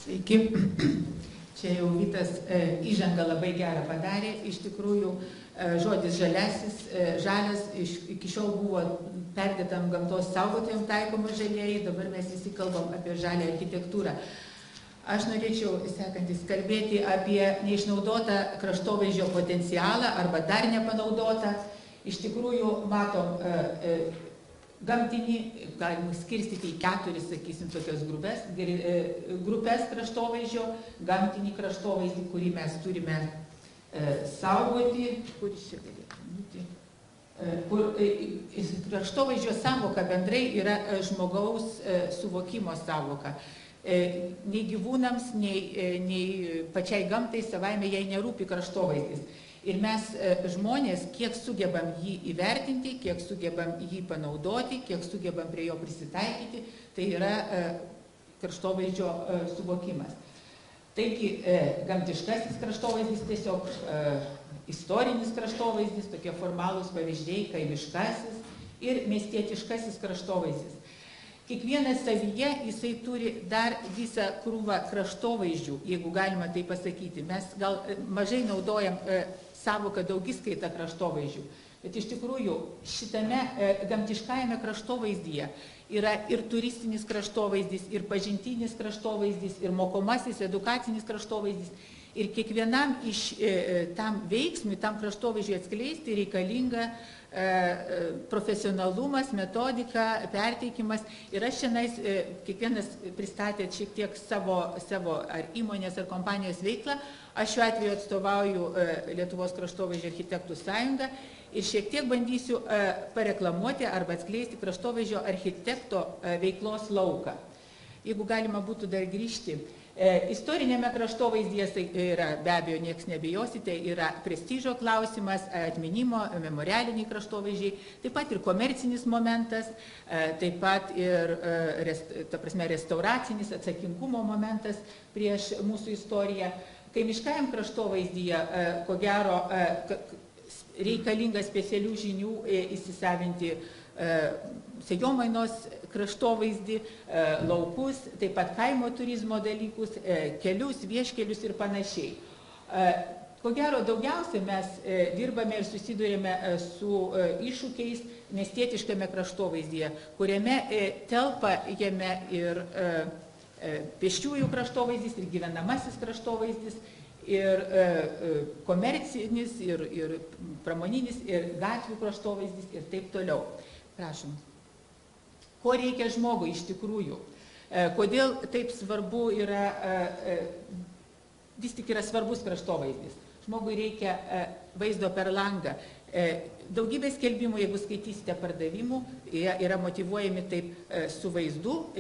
Sveiki. Čia jau Vytas įžangą labai gerą padarė. Iš tikrųjų, žodis žalias iki šiol buvo perdėtam gamtos saugotojams taikomas žalieji, dabar mes visi kalbam apie žalią architektūrą. Aš norėčiau, sekantis, kalbėti apie neišnaudotą kraštovaizdžio potencialą arba dar nepanaudotą. Iš tikrųjų, matom, gamtinį, galima skirstyti į keturis, sakysim, tokias grupės kraštovaizdžio, gamtinį kraštovaizdį, kurį mes turime saugoti, kuris čia galėtų būti. Kraštovaizdžio sąvoka bendrai yra žmogaus suvokimo sąvoka. Nei gyvūnams, nei pačiai gamtai savaime jai nerūpi kraštovaizdis. Ir mes žmonės, kiek sugebam jį įvertinti, kiek sugebam jį panaudoti, kiek sugebam prie jo prisitaikyti, tai yra kraštovaizdžio suvokimas. Taigi, gamtiškasis kraštovaizdis tiesiog istorinis kraštovaizdis, tokie formalūs pavyzdžiai, kaimiškasis ir miestietiškasis kraštovaizdis. Kiekvienas savyje jisai turi dar visą krūvą kraštovaizdžių, jeigu galima tai pasakyti. Mes gal mažai naudojam sąvoką daugiskaitą kraštovaizdžių, bet iš tikrųjų šitame gamtiškajame kraštovaizdyje yra ir turistinis kraštovaizdis, ir pažintinis kraštovaizdis, ir mokomasis, edukacinis kraštovaizdis. Ir kiekvienam iš tam veiksmui, tam kraštovaizdžiui atskleisti reikalinga profesionalumas, metodika, perteikimas. Ir aš šiandien kiekvienas pristatė šiek tiek savo ar įmonės ar kompanijos veiklą. Aš šiuo atveju atstovauju Lietuvos kraštovaizdžio architektų sąjungą ir šiek tiek bandysiu pareklamuoti arba atskleisti kraštovaizdžio architekto veiklos lauką. Jeigu galima būtų dar grįžti. Istorinėme kraštovaizdyje yra, be abejo, nieks nebijosite, yra prestižo klausimas, atminimo, memorialiniai kraštovaizdžiai, taip pat ir komercinis momentas, taip pat ir restauracinis atsakingumo momentas prieš mūsų istoriją. Kaimiškajam kraštovaizdyje, ko gero, reikalinga specialių žinių įsisavinti sėjomainos kraštovaizdį, laukus, taip pat kaimo turizmo dalykus, kelius, vieškelius ir panašiai. Ko gero, daugiausia mes dirbame ir susidurėme su iššūkiais miestietiškame kraštovaizdyje, kuriame telpa jame ir pėsčiųjų kraštovaizdis, ir gyvenamasis kraštovaizdis, ir komercinis, ir pramoninis, ir gatvių kraštovaizdis ir taip toliau. Prašom. Ko reikia žmogui iš tikrųjų? Kodėl taip svarbu yra, vis tik yra svarbus kraštovaizdis? Žmogui reikia vaizdo per langą. Daugybė skelbimų, jeigu skaitysite pardavimų, yra motyvuojami taip su vaizdu,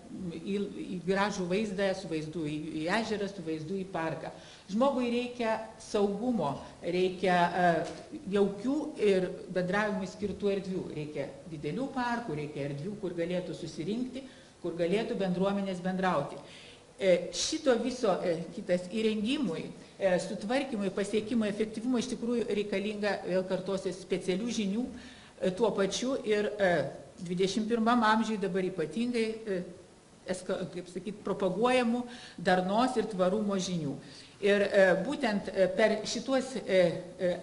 į gražų vaizdą, su vaizdu į ežerą, su vaizdu į parką. Žmogui reikia saugumo, reikia jaukių ir bendravimui skirtų erdvių. Reikia didelių parkų, reikia erdvių, kur galėtų susirinkti, kur galėtų bendruomenės bendrauti. Šito viso kitas įrengimui, sutvarkymui, pasiekimui, efektyvumui iš tikrųjų reikalinga, vėl kartuosiu, specialių žinių, tuo pačiu ir 21 amžiui dabar ypatingai, kaip sakyti, propaguojamų darnos ir tvarumo žinių. Ir būtent per šituos,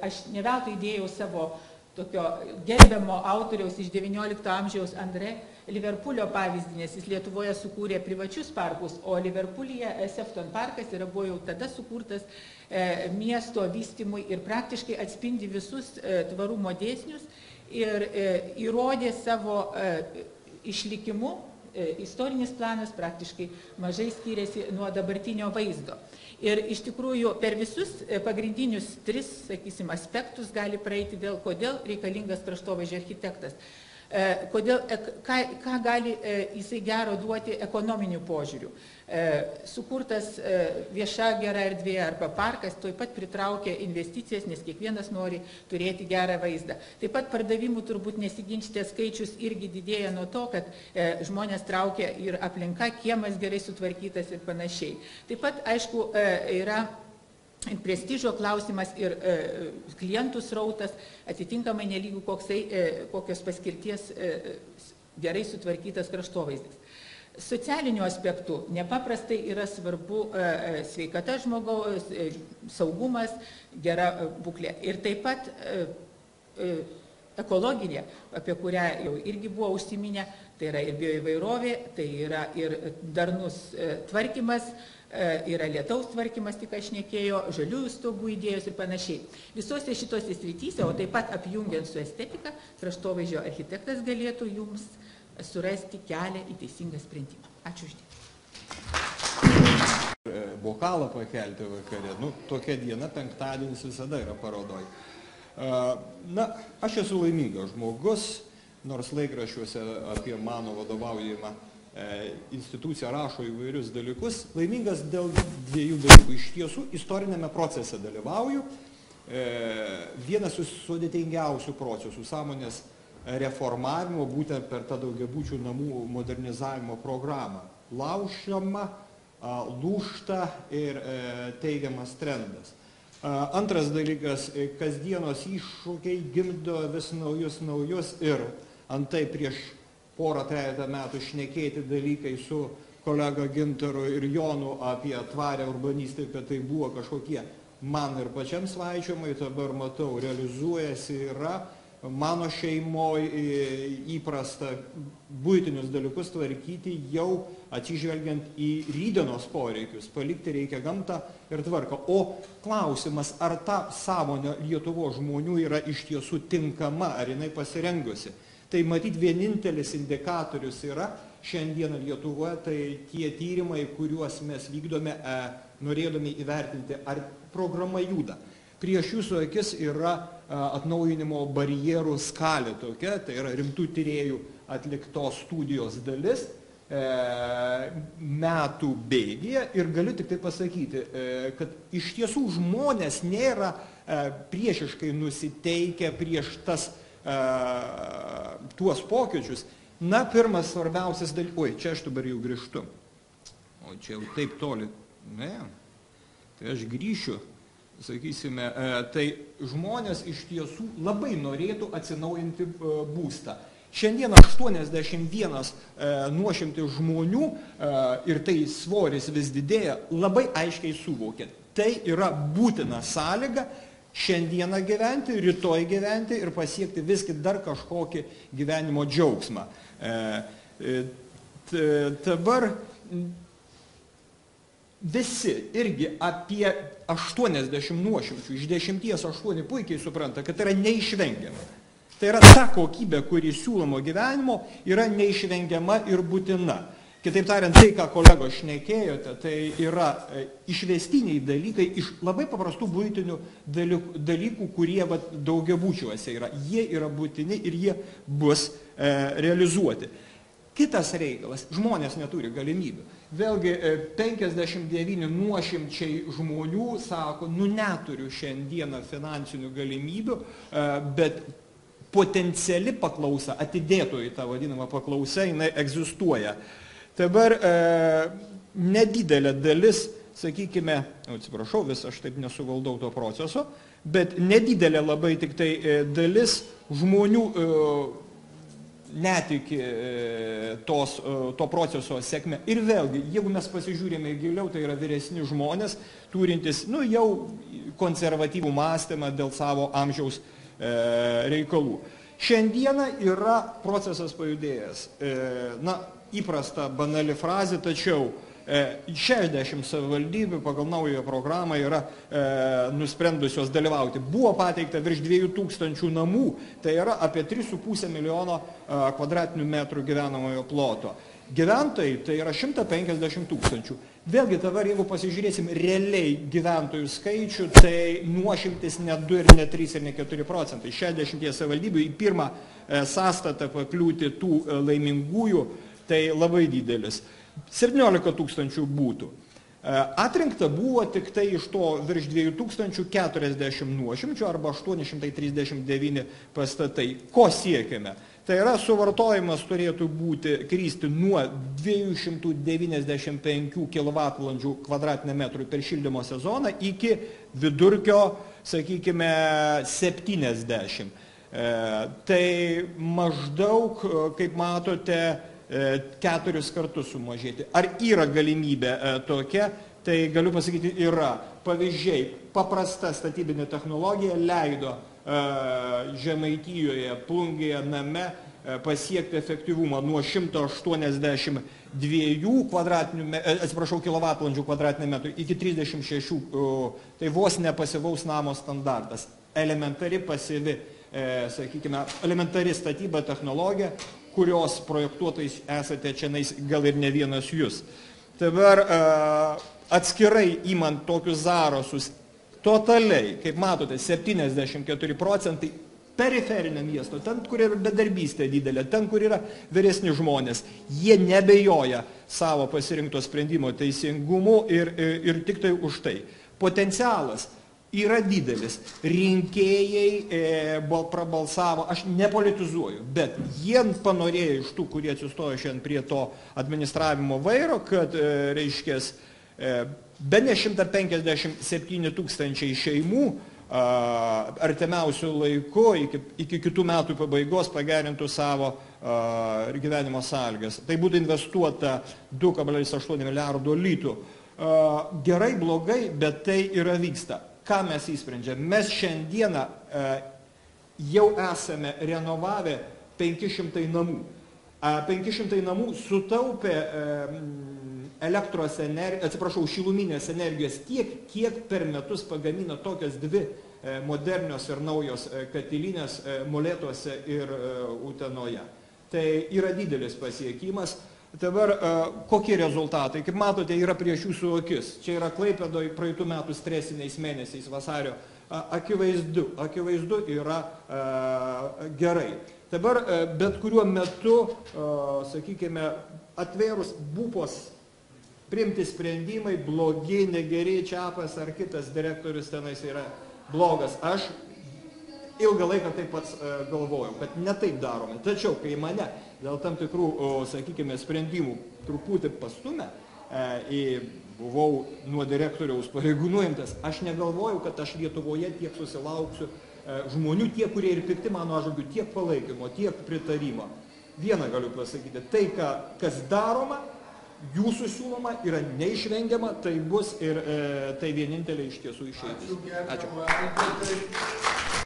aš ne veltui įdėjau savo tokio gerbiamo autoriaus iš 19 amžiaus Andrė Liverpulio pavyzdį, nes jis Lietuvoje sukūrė privačius parkus, o Liverpulyje Sefton parkas buvo jau tada sukurtas miesto vystymui ir praktiškai atspindi visus tvarumo dėsnius ir įrodė savo išlikimu. Istorinis planas praktiškai mažai skiriasi nuo dabartinio vaizdo. Ir iš tikrųjų per visus pagrindinius tris, sakysim, aspektus gali praeiti vėl, kodėl reikalingas kraštovaizdžio architektas. Ką gali jisai gero duoti ekonominiu požiūriu. Sukurtas vieša gera erdvė arba parkas taip pat pritraukia investicijas, nes kiekvienas nori turėti gerą vaizdą. Taip pat pardavimų turbūt nesiginčite skaičius irgi didėja nuo to, kad žmonės traukia ir aplinka, kiemas gerai sutvarkytas ir panašiai. Taip pat, aišku, yra prestižo klausimas ir klientų srautas, atitinkamai nelygų kokios paskirties gerai sutvarkytas kraštovaizdis. Socialiniu aspektu nepaprastai yra svarbu sveikata žmogaus, saugumas, gera būklė. Ir taip pat ekologinė, apie kurią jau irgi buvo užsiminę, tai yra ir bioįvairovė, tai yra ir darnus tvarkymas, yra lietaus tvarkymas, tik aš šnekėjo, žaliųjų stogų idėjos ir panašiai. Visose šitose srityse, o taip pat apjungiant su estetika, kraštovaizdžio architektas galėtų jums surasti kelią į teisingą sprendimą. Ačiū uždėmesi. Bokalą pakelti vakare. Tokia diena, penktadienis visada yra parodoj. Aš esu laimingas žmogus, nors laikraščiuose apie mano vadovaujamą instituciją rašo įvairius dalykus. Laimingas dėl dviejų dalykų. Iš tiesų, istorinėme procese dalyvauju. Vienas sudėtingiausių procesų sąmonės reformavimo būtent per tą daugiabučių namų modernizavimo programą. Laužoma, lūžta ir teigiamas trendas. Antras dalykas, kasdienos iššūkiai gimdo vis naujus ir antai prieš porą-trejetą metų šnekėti dalykai su kolega Gintaru ir Jonu apie tvarę urbanistiką, tai buvo kažkokie man ir pačiam svaičiomai, dabar matau, realizuojasi yra. Mano šeimoje įprasta buitinius dalykus tvarkyti jau atsižvelgiant į rytdienos poreikius. Palikti reikia gamtą ir tvarką. O klausimas, ar ta sąmonė Lietuvos žmonių yra iš tiesų tinkama, ar jinai pasirengusi. Tai matyt vienintelis indikatorius yra šiandieną Lietuvoje, tai tie tyrimai, kuriuos mes vykdome, norėdami įvertinti, ar programa juda. Prieš jūsų akis yra atnaujinimo barjerų skalė tokia, tai yra rimtų tyrėjų atliktos studijos dalis metų bėgyje ir galiu tik tai pasakyti, kad iš tiesų žmonės nėra priešiškai nusiteikę prieš tuos pokyčius. Pirmas svarbiausias dalykas, čia aš dabar jau grįžtu, o čia jau taip toli, tai aš grįšiu. Sakysime, tai žmonės iš tiesų labai norėtų atsinaujinti būstą. Šiandien 81 nuošimtis žmonių ir tai svoris vis didėja, labai aiškiai suvokia. Tai yra būtina sąlyga šiandieną gyventi, rytoj gyventi ir pasiekti visgi dar kažkokį gyvenimo džiaugsmą. Dabar visi irgi apie 80 nuošimčių, iš 10 8 puikiai supranta, kad tai yra neišvengiama. Tai yra ta kokybė, kuri siūlomo gyvenimo yra neišvengiama ir būtina. Kitaip tariant, tai, ką kolegos šnekėjote, tai yra išvestiniai dalykai iš labai paprastų buitinių dalykų, kurie daugiabučiuose yra. Jie yra būtini ir jie bus realizuoti. Kitas reikalas, žmonės neturi galimybių. Vėlgi 59 nuošimčiai žmonių sako, neturiu šiandieną finansinių galimybių, bet potenciali paklausa, atidėtoji tą vadinamą paklausą, jinai egzistuoja. Dabar nedidelė dalis, sakykime, atsiprašau, vis aš taip nesuvaldau to proceso, bet nedidelė labai tik tai dalis žmonių netiki to proceso sėkme. Ir vėlgi, jeigu mes pasižiūrime giliau, tai yra vyresni žmonės, turintis jau konservatyvų mąstymą dėl savo amžiaus reikalų. Šiandieną yra procesas pajudėjęs. Įprasta banali frazė, tačiau 60 savivaldybių pagal naują programą yra nusprendusios dalyvauti. Buvo pateikta virš 2000 namų, tai yra apie 3,5 milijono kvadratinių metrų gyvenamojo ploto. Gyventojai tai yra 150 000. Vėlgi dabar, jeigu pasižiūrėsim realiai gyventojų skaičių, tai nuošimtis ne 2 ir ne 3 ir ne 4%. 60 savivaldybių į pirmą sąstatą pakliūti tų laimingųjų, tai labai didelis. 17 000 būtų. Atrinkta buvo tik tai iš to virš 2040 nuošimčių arba 839 pastatai. Ko siekiame? Tai yra suvartojimas turėtų kristi nuo 295 kWh kvadratiniam metrui per šildymo sezoną iki vidurkio, sakykime, 70. Tai maždaug, kaip matote, 4 kartus sumažėti. Ar yra galimybė tokia? Tai galiu pasakyti, yra. Pavyzdžiai, paprasta statybinė technologija leido Žemaitijoje, Plungėje name pasiekti efektyvumą nuo 182 kWh kvadratinių metrų iki 36, tai vos nepasivaus namo standartas. Elementari pasyvi, sakykime, elementari statyba technologija, kurios projektuotais esate čianais gal ir ne vienas jūs. Dabar atskirai įmant tokius zarasus, totaliai, kaip matote, 74% periferinio miesto, ten, kur yra bedarbystė didelė, ten, kur yra vyresni žmonės, jie nebejoja savo pasirinkto sprendimo teisingumu ir tik tai už tai. Potencialas yra didelis. Rinkėjai prabalsavo, aš nepolitizuoju, bet jie panorėjo iš tų, kurie atsistojo šiandien prie to administravimo vairo, kad, reiškės, be ne 157 000 šeimų artimiausių laikų iki kitų metų pabaigos pagerintų savo gyvenimo sąlygas. Tai būtų investuota 2,8 milijardo litų. Gerai, blogai, bet tai yra vyksta. Ką mes įsprendžiame? Mes šiandieną jau esame renovavę 500 namų. 500 namų sutaupė šiluminės energijos tiek, kiek per metus pagamina tokios dvi modernios ir naujos katilinės Molėtuose ir Utenoje. Tai yra didelis pasiekimas. Dabar kokie rezultatai? Kaip matote, yra prieš jūsų akis. Čia yra Klaipėdoje praeitų metų stresiniais mėnesiais vasario. Akivaizdu yra gerai. Dabar bet kuriuo metu, sakykime, atvėrus būpos priimti sprendimai, blogi, negeri, Čiapas ar kitas direktorius tenais yra blogas. Aš ilgą laiką taip pats galvojau, kad ne taip darome. Tačiau, kai mane dėl tam tikrų, sakykime, sprendimų truputį pastumė, buvau nuo direktoriaus pareigų nuimtas, aš negalvojau, kad aš Lietuvoje tiek susilauksiu žmonių, tiek, kurie ir pikti mano atžvilgiu, tiek palaikymo, tiek pritarimo. Vieną galiu pasakyti, tai, kas daroma, jūsų siūloma yra neišvengiama, tai bus ir tai vienintelė iš tiesų išeitis. Ačiū.